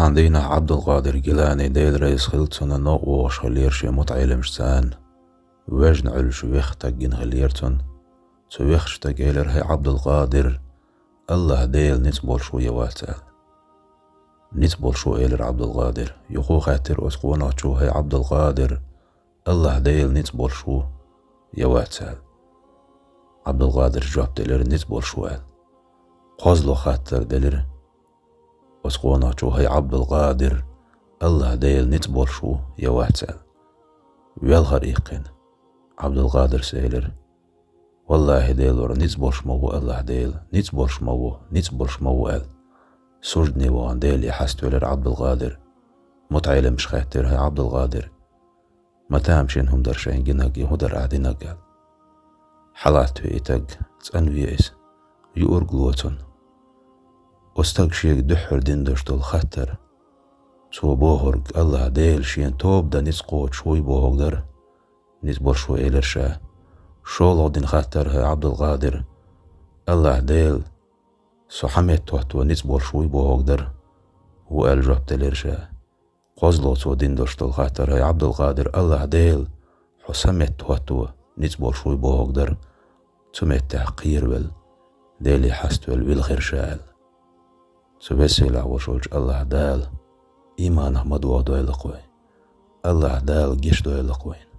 عندنا عبد القادر جيلاني ديل رئيس خلطنا نقوش خليرش متعلمش سان وجن علش ويختجن خليرتن سويخش تجيلر هي عبد القادر الله ديل نتبول شوية واتال نتبول شو إيلر عبد القادر يخو خاتر أسقونا شو هي عبد القادر الله ديل نتبول شو يواتال عبد القادر جواب ديلر نتبول شوال قزلو خاتر ديلر أسقونا شو هي عبد القادر الله ديل نتبول شو يواتال ويالغريقين عبد القادر سيلر والله ديلور نتبولش مو الله ديل نتبولش مو قال سجدني وان ديل يحستولر عبد القادر متعيلة مش خاتر هي عبد القادر ما تامشين هم درشين جناقي هدر عادي نقال حلات ويتق تنويس يورقلوتن واستقشيك دحر دندشتو الخطر سو بوهرق الله ديل شين توب دا نتقوت شوي بوهقدر نتبول شوي إلرشا شولو دين خطر هي عبد القادر الله ديل سو حميت توتو نتبول شوي بوهقدر وقال جبت الإرشا قزلو تو دندشتو الخطر هي عبد القادر الله ديل حسمت توتو نتبول شوي بوهقدر تمت تحقير بل ديلي حستول بالخير شال سبسيلا وشوج الله دال إيمان أحمد وعدو إلقوي الله دال جيش دو إلقوين